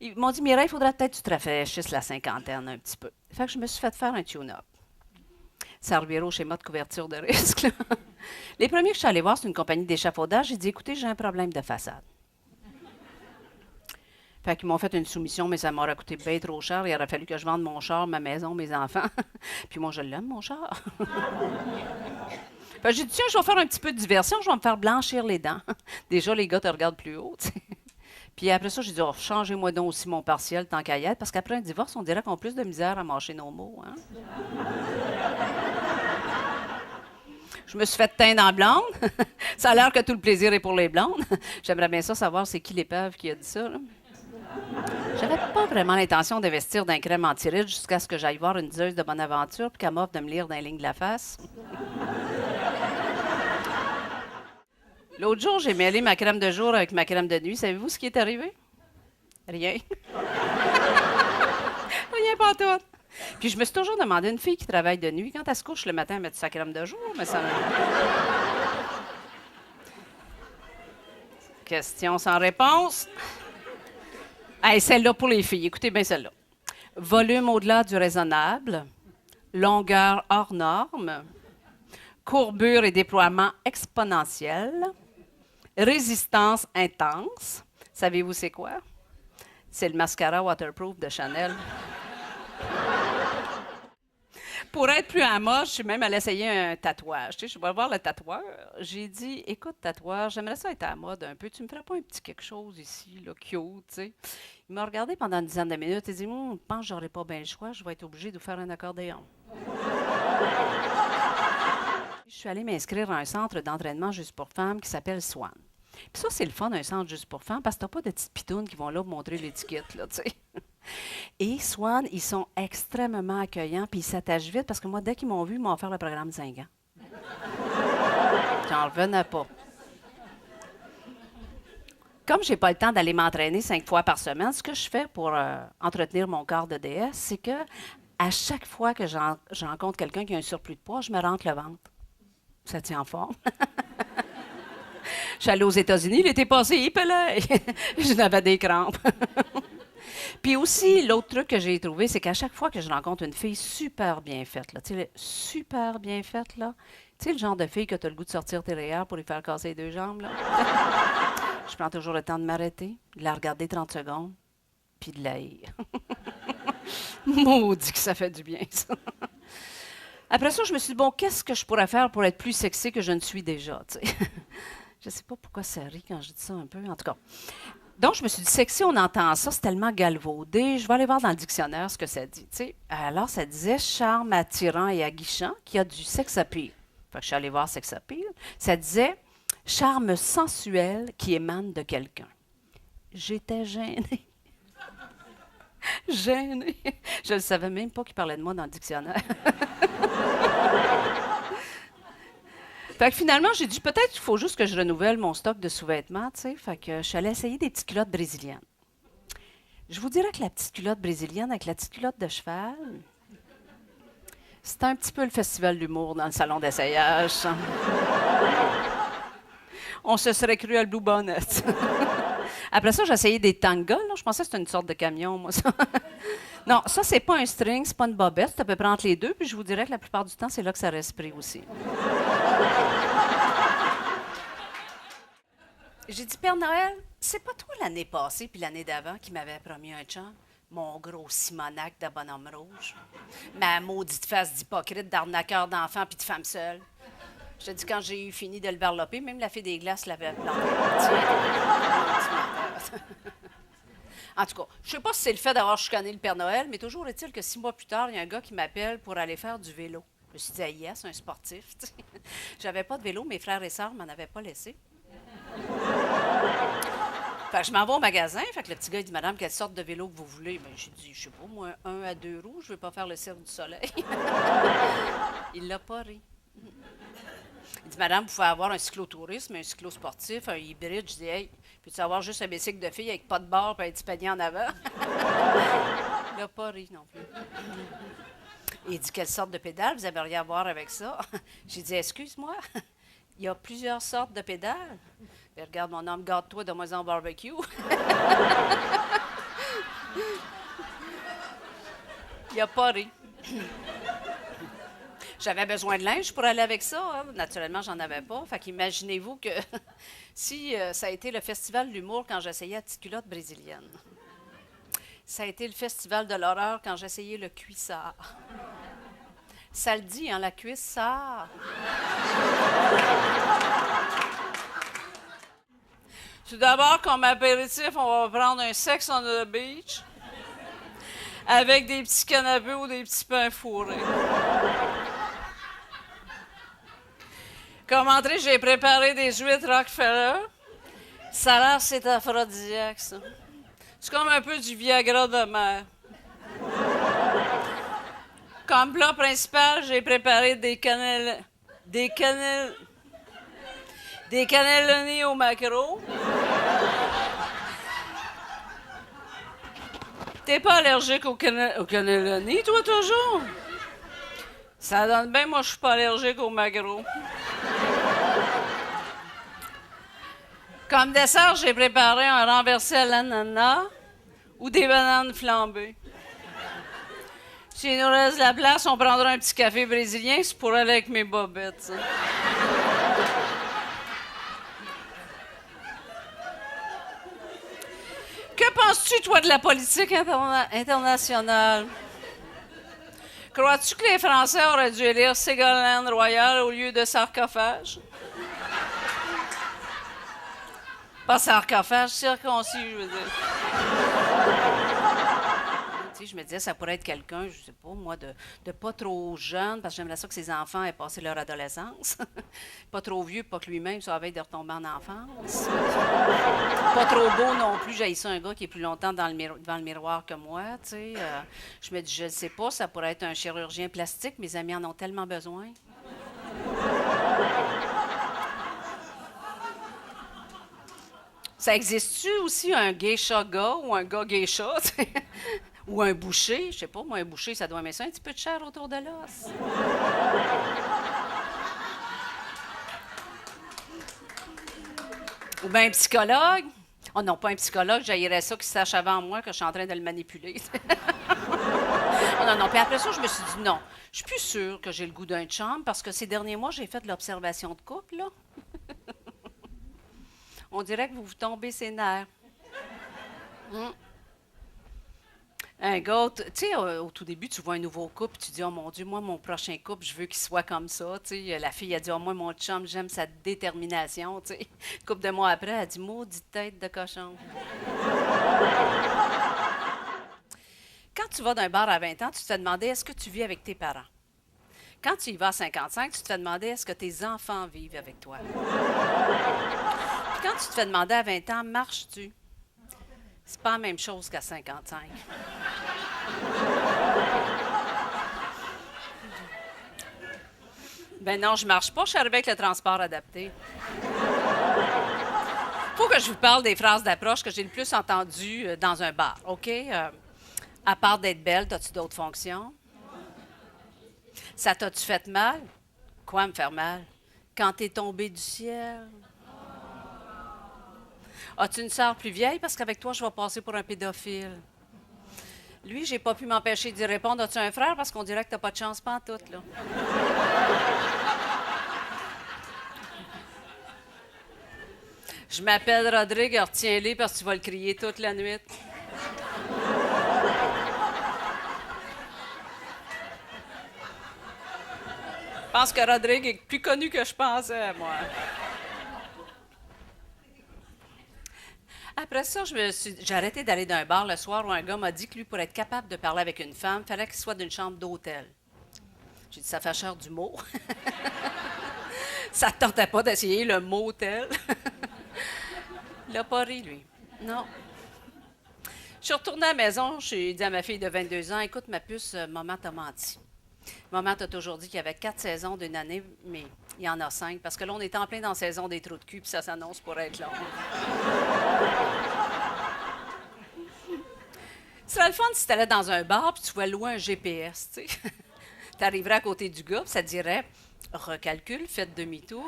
Ils m'ont dit, Mireille, il faudrait peut-être que tu te rafraîchisses la cinquantaine un petit peu. Fait que je me suis fait faire un tune-up. Ça revient au schéma de couverture de risque. Là. Les premiers que je suis allée voir, c'est une compagnie d'échafaudage. J'ai dit, écoutez, j'ai un problème de façade. Fait qu'ils m'ont fait une soumission, mais ça m'aurait coûté bien trop cher. Il aurait fallu que je vende mon char, ma maison, mes enfants. Puis moi, je l'aime, mon char. Fait que j'ai dit, tiens, je vais faire un petit peu de diversion, je vais me faire blanchir les dents. Déjà, les gars te regardent plus haut, tu sais. Puis après ça, j'ai dit, oh, changez-moi donc aussi mon partiel tant qu'à y être, parce qu'après un divorce, on dirait qu'on a plus de misère à mâcher nos mots. Hein? Je me suis fait teindre en blonde. Ça a l'air que tout le plaisir est pour les blondes. J'aimerais bien ça savoir c'est qui l'épave qui a dit ça. Là. J'avais pas vraiment l'intention d'investir dans un crème anti-rides jusqu'à ce que j'aille voir une diseuse de bonne aventure puis qu'elle m'offre de me lire dans les lignes de la face. L'autre jour, j'ai mêlé ma crème de jour avec ma crème de nuit. Savez-vous ce qui est arrivé? Rien. Rien pas tout. Puis je me suis toujours demandé, une fille qui travaille de nuit, quand elle se couche le matin, elle met sa crème de jour, mais ça... Question sans réponse. Hey, celle-là pour les filles, écoutez bien celle-là. Volume au-delà du raisonnable, longueur hors norme, courbure et déploiement exponentiel, résistance intense. Savez-vous c'est quoi? C'est le mascara waterproof de Chanel. Pour être plus en mode, je suis même allée essayer un tatouage. Tu sais, je vais voir le tatoueur. J'ai dit, écoute, tatoueur, j'aimerais ça être à la mode un peu. Tu me ferais pas un petit quelque chose ici, là, cute, tu sais. Il m'a regardé pendant une dizaine de minutes et dit, je pense que j'aurai pas bien le choix, je vais être obligée de vous faire un accordéon. Je suis allée m'inscrire à un centre d'entraînement juste pour femmes qui s'appelle Swan. Puis ça, c'est le fun, un centre juste pour femmes, parce que t'as pas de petites pitounes qui vont là pour montrer l'étiquette, là, tu sais. Et Swan, ils sont extrêmement accueillants, puis ils s'attachent vite, parce que moi, dès qu'ils m'ont vu, ils m'ont offert le programme 5 ans. J'en revenais pas. Comme j'ai pas le temps d'aller m'entraîner 5 fois par semaine, ce que je fais pour entretenir mon corps de déesse, c'est que à chaque fois que je rencontre quelqu'un qui a un surplus de poids, je me rentre le ventre. Ça tient en forme. Je suis allée aux États-Unis l'été passé, je n'avais des crampes. Puis aussi, l'autre truc que j'ai trouvé, c'est qu'à chaque fois que je rencontre une fille super bien faite, là, tu sais, super bien faite, là, tu sais, le genre de fille que tu as le goût de sortir tes rayures pour lui faire casser les deux jambes, là. Je prends toujours le temps de m'arrêter, de la regarder 30 secondes, puis de la haïr. Maudit que ça fait du bien, ça. Après ça, je me suis dit, bon, qu'est-ce que je pourrais faire pour être plus sexy que je ne suis déjà, tu sais. Je ne sais pas pourquoi ça rit quand je dis ça un peu, en tout cas. Donc, je me suis dit, sexy, on entend ça, c'est tellement galvaudé. Je vais aller voir dans le dictionnaire ce que ça dit. T'sais. Alors, ça disait charme attirant et aguichant qui a du sex appeal. Fait que je suis allée voir sex appeal. Ça disait charme sensuel qui émane de quelqu'un. J'étais gênée. Gênée. Je ne savais même pas qu'il parlait de moi dans le dictionnaire. Fait que finalement, j'ai dit peut-être qu'il faut juste que je renouvelle mon stock de sous-vêtements, tu sais. Fait que je suis allée essayer des petites culottes brésiliennes. Je vous dirais que la petite culotte brésilienne avec la petite culotte de cheval, c'est un petit peu le festival d'humour dans le salon d'essayage. Ça. On se serait cru à le Blue Bonnet. Après ça, j'ai essayé des tangas. Là. Je pensais que c'était une sorte de camion, moi, ça. Non, ça, c'est pas un string, c'est pas une bobette. C'est à peu près entre les deux. Puis je vous dirais que la plupart du temps, c'est là que ça reste pris aussi. J'ai dit, Père Noël, c'est pas toi l'année passée puis l'année d'avant qui m'avait promis un chum? Mon gros Simonac de bonhomme rouge. Ma maudite face d'hypocrite, d'arnaqueur d'enfants puis de femme seule. Je te dis, quand j'ai eu fini de le varloper, même la fée des glaces l'avait planté. En tout cas, je sais pas si c'est le fait d'avoir chicané le Père Noël, mais toujours est-il que 6 mois plus tard, il y a un gars qui m'appelle pour aller faire du vélo. Je me suis dit, ah yes, un sportif. J'avais pas de vélo, mes frères et sœurs m'en avaient pas laissé. Fait que je m'en vais au magasin. Fait que le petit gars il dit, Madame, quelle sorte de vélo que vous voulez? Ben, j'ai dit, je sais pas, moi, 1 à 2 roues, je veux pas faire le cirque du soleil. Il l'a pas ri. Il dit, Madame, vous pouvez avoir un cyclotourisme, un cyclosportif, un hybride. Je dis, hey, peux-tu avoir juste un bicycle de fille avec pas de barre et un petit panier en avant? Il n'a pas ri non plus. Il dit, quelle sorte de pédale? Vous n'avez rien à voir avec ça? J'ai dit, excuse-moi, il y a plusieurs sortes de pédales. Mais regarde, mon homme, garde-toi de moi en barbecue. Il a pas ri. J'avais besoin de linge pour aller avec ça. Hein. Naturellement, j'en avais pas. Fait qu'imaginez-vous que si ça a été le festival de l'humour quand j'essayais la petite culotte brésilienne. Ça a été le festival de l'horreur quand j'essayais le cuissard. Ça le dit, hein, la cuissard. Tout d'abord, comme apéritif, on va prendre un Sex on the Beach avec des petits canapés ou des petits pains fourrés. Comme entrée, j'ai préparé des huîtres Rockefeller. Ça a l'air, c'est aphrodisiaque, ça. C'est comme un peu du Viagra de mer. Comme plat principal, j'ai préparé des cannelloni au maquereau. T'es pas allergique au cannelloni, toi, toujours? Ça donne bien, moi, je suis pas allergique au maquereau. Comme dessert, j'ai préparé un renversé à l'ananas ou des bananes flambées. S'il nous reste de la place, on prendra un petit café brésilien, c'est pour aller avec mes bobettes, ça. Que penses-tu, toi, de la politique internationale? Crois-tu que les Français auraient dû élire Ségolène Royal au lieu de sarcophage? Pas sarcophage, circoncis, je veux dire. Tu sais, je me disais, ça pourrait être quelqu'un, je sais pas, moi, de pas trop jeune, parce que j'aimerais ça que ses enfants aient passé leur adolescence. Pas trop vieux, pas que lui-même soit à veille de retomber en enfance. Pas trop beau non plus, j'ai ça un gars qui est plus longtemps devant le miroir que moi, tu sais. Je me dis, je ne sais pas, ça pourrait être un chirurgien plastique, mes amis en ont tellement besoin. Ça existe-tu aussi un geisha-gars ou un gars geisha, ou un boucher? Je sais pas, moi, un boucher, ça doit aimer ça un petit peu de chair autour de l'os. Ou bien un psychologue. Oh non, pas un psychologue, j'haïrais ça qui sache avant moi que je suis en train de le manipuler. Oh non, non. Puis après ça, je me suis dit non, je suis plus sûre que j'ai le goût d'un chum parce que ces derniers mois, j'ai fait de l'observation de couple, là. On dirait que vous vous tombez ses nerfs. Un gars, tu sais, au tout début, tu vois un nouveau couple, tu dis, oh mon Dieu, moi, mon prochain couple, je veux qu'il soit comme ça. Tu sais, la fille a dit, oh, moi, mon chum, j'aime sa détermination. Tu sais, une couple de mois après, elle a dit, maudite tête de cochon. Quand tu vas d'un bar à 20 ans, tu te fais demander, est-ce que tu vis avec tes parents? Quand tu y vas à 55, tu te fais demander, est-ce que tes enfants vivent avec toi? Puis quand tu te fais demander à 20 ans, marches-tu? C'est pas la même chose qu'à 55. Ben non, je marche pas, je suis arrivée avec le transport adapté. Faut que je vous parle des phrases d'approche que j'ai le plus entendues dans un bar, OK? À part d'être belle, as-tu d'autres fonctions? Ça t'a-tu fait mal? Quoi me faire mal? Quand t'es tombé du ciel? As-tu une sœur plus vieille? Parce qu'avec toi, je vais passer pour un pédophile. Lui, j'ai pas pu m'empêcher d'y répondre. As-tu un frère? Parce qu'on dirait que t'as pas de chance pantoute, là. Je m'appelle Rodrigue, retiens-les parce que tu vas le crier toute la nuit. Je pense que Rodrigue est plus connu que je pensais, moi. Après ça, j'ai arrêté d'aller dans un bar le soir où un gars m'a dit que lui, pour être capable de parler avec une femme, il fallait qu'il soit d'une chambre d'hôtel. J'ai dit, ça fait cher du mot. Ça ne tentait pas d'essayer le motel. Il n'a pas ri, lui. Non. Je suis retournée à la maison, j'ai dit à ma fille de 22 ans, écoute, ma puce, maman t'a menti. Maman t'a toujours dit qu'il y avait 4 saisons d'une année, mais il y en a 5, parce que là, on est en plein dans la saison des trous de cul, puis ça s'annonce pour être long. Ce serait le fun si tu allais dans un bar, puis tu vois louer un GPS, tu sais. Tu arriverais à côté du gars, puis ça dirait « Recalcule, faites demi-tour. »